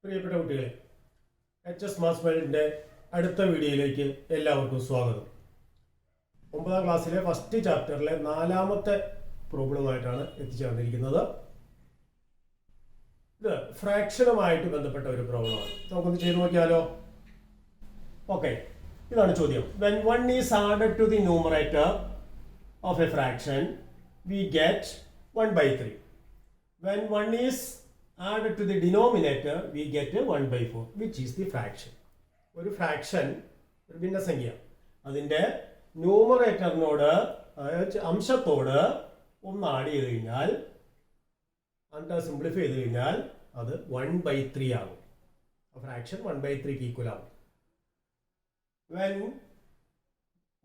പ്രിയപ്പെട്ട കുട്ടികളെ, HS maths വേൾഡിൻ്റെ അടുത്ത വീഡിയോയിലേക്ക് എല്ലാവർക്കും സ്വാഗതം. 9ാം ക്ലാസ്സിലെ ഫസ്റ്റ് ചാപ്റ്ററിലെ 4ാമത്തെ പ്രോബ്ലമായിട്ടാണ് എത്തിച്ചേർന്നിരിക്കുന്നത്. ഇത് ഫ്രാക്ഷനുമായിട്ട് ബന്ധപ്പെട്ട ഒരു പ്രോബ്ലമാണ്. നമുക്കൊന്ന് ചെയ്തു നോക്കിയാലോ? ഓക്കെ, ഇതാണ് ചോദ്യം. When 1 is added to the numerator of a fraction, we get 1/3. When 1 is added to the denominator, we get 1/4, which is the fraction. ഒരു ഫ്രാക്ഷൻ, ഒരു ഭിന്നസംഖ്യ, അതിൻ്റെ ന്യൂമറേറ്ററിനോട് അംശത്തോട് ഒന്ന് ആഡ് ചെയ്ത് കഴിഞ്ഞാൽ, എന്നിട്ട് സിംപ്ലിഫൈ ചെയ്ത് കഴിഞ്ഞാൽ അത് 1/3 ആകും. ഫ്രാക്ഷൻ 1/3 ഈക്വൽ ആകും. When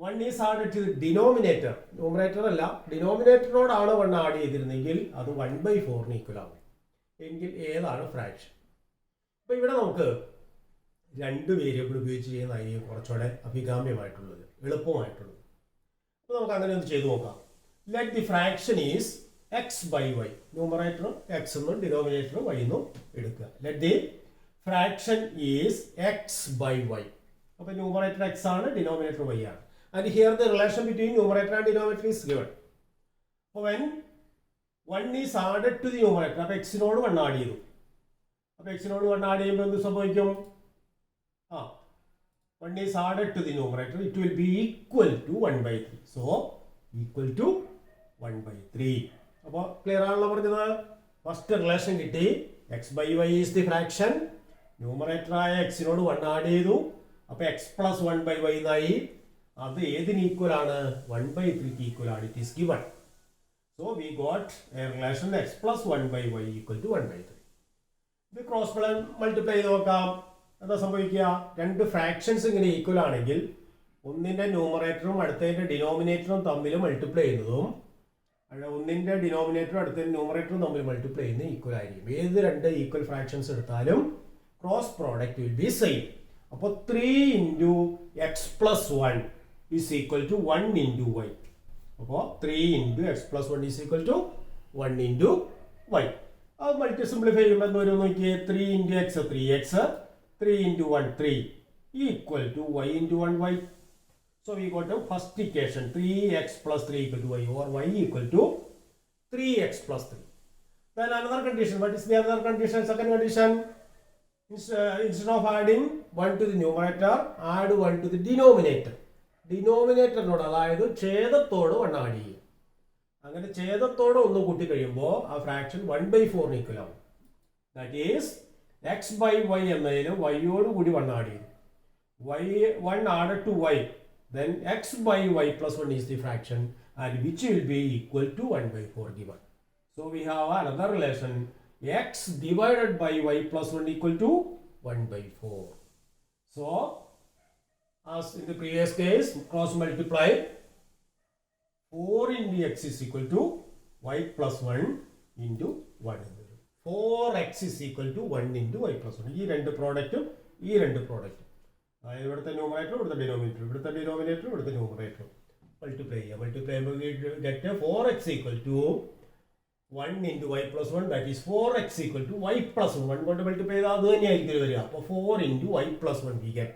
1 is added to the denominator, numerator അല്ല, ഡിനോമിനേറ്ററിനോടാണ് 1 ആഡ് ചെയ്തിരുന്നെങ്കിൽ അത് 1/4 ഈക്വൽ ആകും. എങ്കിൽ ഏതാണ് ഫ്രാക്ഷൻ? അപ്പോൾ ഇവിടെ നമുക്ക് രണ്ട് വേരിയബിൾ ഉപയോഗിച്ച് ചെയ്യുന്നതായിരിക്കും കുറച്ചുകൂടെ അഭികാമ്യമായിട്ടുള്ളത്, എളുപ്പമായിട്ടുള്ളത്. അപ്പോൾ നമുക്ക് അങ്ങനെ ഒന്ന് ചെയ്തു നോക്കാം. Let the fraction is x/y. ന്യൂമറേറ്ററും എക്സ് എന്നും ഡിനോമിനേറ്ററും y എന്നും എടുക്കുക. Let the fraction is x/y. അപ്പോൾ ന്യൂമറേറ്റർ x ആണ്, ഡിനോമിനേറ്റർ y ആണ്. And here the relation between numerator and denominator is given. അപ്പോൾ when 1 is added to the numerator, അപ്പോൾ എക്സിനോട് 1 ആഡ് ചെയ്തു. അപ്പോൾ എക്സിനോട് 1 ആഡ് ചെയ്യുമ്പോൾ എന്ത് സംഭവിക്കും? 1 is added to the numerator, it will be equal to 1/3. So equal to 1/3. അപ്പോൾ clear ആണല്ലോ പറഞ്ഞത്? ഫസ്റ്റ് റിലേഷൻ കിട്ടി. x/y is the fraction. Numerator ആയ എക്സിനോട് 1 ആഡ് ചെയ്തു. അപ്പോൾ x plus 1/y എന്നായി. അത് ഏതിന് ഈക്വൽ ആണ്? 1/3 ഈക്വൽ ആണ്. It is given. So we got a relation x plus 1/y equal to 1/3. ഇത് ക്രോസ് മൾട്ടിപ്ലൈ ചെയ്ത് നോക്കാം. എന്താ സംഭവിക്കുക? രണ്ട് ഫ്രാക്ഷൻസ് ഇങ്ങനെ ഈക്വൽ ആണെങ്കിൽ ഒന്നിൻ്റെ ന്യൂമറേറ്ററും അടുത്തതിൻ്റെ ഡിനോമിനേറ്ററും തമ്മിൽ മൾട്ടിപ്ലൈ ചെയ്യുന്നതും ഒന്നിൻ്റെ ഡിനോമിനേറ്ററും അടുത്തതിൻ്റെ ന്യൂമറേറ്ററും തമ്മിൽ മൾട്ടിപ്ലൈ ചെയ്യുന്നത് ഈക്വൽ ആയിരിക്കും. ഏത് രണ്ട് ഈക്വൽ ഫ്രാക്ഷൻസ് എടുത്താലും cross product will be same. അപ്പോൾ 3 into x plus 1 is equal to 1 into y. അപ്പോൾ 3 into x plus 1 is equal to 1 into y. അത് മൾട്ടി സിംപ്ലിഫൈ ചെയ്യുമ്പോൾ എന്ത് വരും നോക്കിയേ? 3 into x 3x, 3 into 1 3 equal to y into 1y. So we got a first equation 3x plus 3 equal to y, or y equal to 3x plus 3. Then another condition. What is the other condition? Second condition, instead of adding 1 to the numerator, add 1 to the denominator. ഡിനോമിനേറ്ററിനോട്, അതായത് ഛേദത്തോട് 1 add ചെയ്യും. അങ്ങനെ ഛേദത്തോട് 1 കൂട്ടി കഴിയുമ്പോൾ ആ fraction 1/4 equal ആവും. That is x/y എന്നതിന് y-യോട് കൂടി 1 add ചെയ്തു. 1 added to y, then x/y plus 1 is the fraction, and which will be equal to 1/4 given. So we have another relation, x divided by y plus 1 equal to 1/4. So as in the previous case, cross multiply. 4 into x is equal to y plus 1 into 1. 4x is equal to 1 into y plus 1. ഈ രണ്ട് പ്രോഡക്റ്റും ഈ രണ്ട് പ്രോഡക്റ്റും, അതായത് ഇവിടുത്തെ numerator, ഇവിടുത്തെ denominator, ഇവിടുത്തെ denominator, ഇവിടുത്തെ numerator multiply ചെയ്യുക. മൾട്ടിപ്ലൈ ചെയ്യുമ്പോൾ get 4x equal to 1 into y plus 1, that is 4x equal to y plus 1. 1 കൊണ്ട് മൾട്ടിപ്ലൈ ചെയ്താൽ അത് തന്നെയായിരിക്കും വരിക. അപ്പോൾ 4 into y plus 1 we get.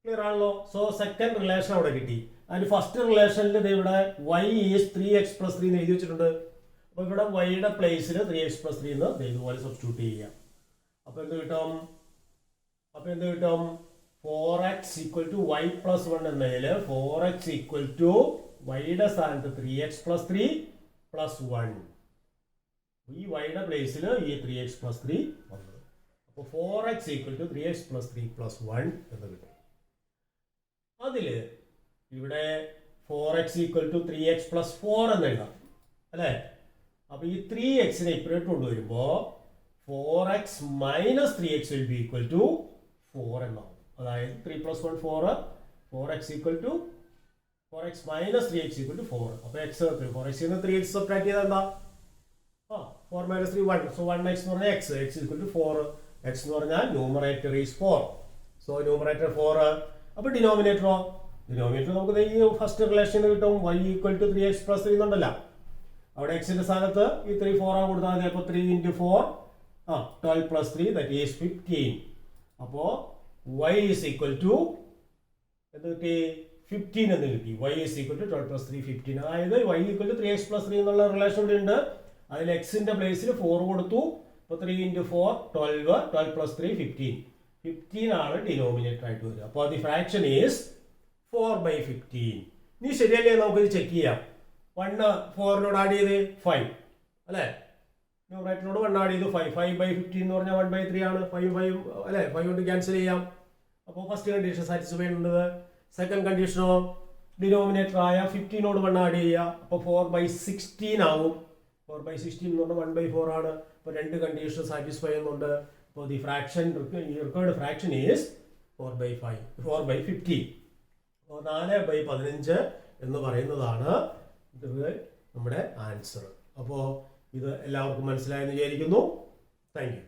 Clear ആണല്ലോ? സോ സെക്കൻഡ് റിലേഷൻ അവിടെ കിട്ടി. അതിന് ഫസ്റ്റ് റിലേഷനിൽ ഇവിടെ y ഈസ് 3x plus 3 എന്ന് എഴുതി വെച്ചിട്ടുണ്ട്. അപ്പോൾ ഇവിടെ വൈയുടെ പ്ലേസിൽ 3x plus 3 എന്ന് ഇതുപോലെ സബ്സ്റ്റിറ്റ്യൂട്ട് ചെയ്യുക. അപ്പോൾ എന്ത് കിട്ടും? 4x equal to y plus 1 എന്നതിൽ 4x equal to വൈയുടെ സ്ഥാനത്ത് 3x plus 3 plus 1. ഈ വൈയുടെ പ്ലേസിൽ ഈ 3x plus 3 വന്നത്. അപ്പോൾ 4x equal to 3x plus 3 plus 1 എന്ന് കിട്ടും. അതിൽ ഇവിടെ 4x equal to 3x plus 4 എന്ന് എഴുതാം അല്ലേ? അപ്പോൾ ഈ 3xനെ ഇപ്പുറത്ത് കൊണ്ടുവരുമ്പോൾ 4x minus 3x will be equal to 4 എന്നാവും. അതായത് 3 plus 1 4, 4x equal to 4x minus 3x equal to 4. അപ്പോൾ x 4x ന്ന് 3x സബ്ട്രാക്ട് ചെയ്താൽ എന്താ? 4 minus 3 1. സോ 1x എന്ന് പറഞ്ഞാൽ x equal to 4. x എന്ന് പറഞ്ഞാൽ ന്യൂമറേറ്റർ ഈസ് 4. So numerator 4. അപ്പോൾ ഡിനോമിനേറ്ററോ? ഡിനോമിനേറ്റർ നമുക്ക് ഈ ഫസ്റ്റ് റിലേഷൻ കിട്ടും. y equal to 3x plus 3 എന്നുണ്ടല്ലോ. അവിടെ എക്സിന്റെ സ്ഥാനത്ത് ഈ 3 4 കൊടുത്താൽ മതി. അപ്പോൾ 3 into 4 12 plus 3 that is 15. അപ്പോൾ y is equal to എന്ത് കിട്ടി 15 എന്ന് കിട്ടി. y is equal to 12 plus 3 15. അതായത് y equal to 3x plus 3 എന്നുള്ള റിലേഷൻ ഇവിടെ ഉണ്ട്. അതിൽ എക്സിന്റെ പ്ലേസിൽ 4 കൊടുത്തു. അപ്പോൾ 3 into 4 12 12 plus 3 15. 15 ആണ് ഡിനോമിനേറ്റർ ആയിട്ട് വരിക. അപ്പോൾ ദി ഫ്രാക്ഷൻ ഈസ് 4/15. ഇനി ശരിയല്ലേ നമുക്കിത് ചെക്ക് ചെയ്യാം. 1 4നോട് ആഡ് ചെയ്ത് 5 അല്ലേ, ന്യൂമറേറ്ററിനോട് 1 ആഡ് ചെയ്തു 5. 5/15 എന്ന് പറഞ്ഞാൽ 1/3 ആണ്. 5 അല്ലേ, 5 കൊണ്ട് ക്യാൻസൽ ചെയ്യാം. അപ്പോൾ ഫസ്റ്റ് കണ്ടീഷൻ സാറ്റിസ്ഫൈ ഉണ്ട്. സെക്കൻഡ് കണ്ടീഷനോ ഡിനോമിനേറ്റർ ആയ 15നോട് 1 ആഡ് ചെയ്യുക. അപ്പോൾ 4/16 ആവും. 4/16 എന്ന് പറഞ്ഞാൽ 1/4 ആണ്. അപ്പോൾ രണ്ട് കണ്ടീഷൻ സാറ്റിസ്ഫൈ ചെയ്യുന്നുണ്ട്. അപ്പോൾ the fraction required fraction is 4/15. അപ്പോൾ 4/15 എന്ന് പറയുന്നതാണ് നമ്മുടെ ആൻസർ. അപ്പോൾ ഇത് എല്ലാവർക്കും മനസ്സിലായെന്ന് വിചാരിക്കുന്നു. Thank you.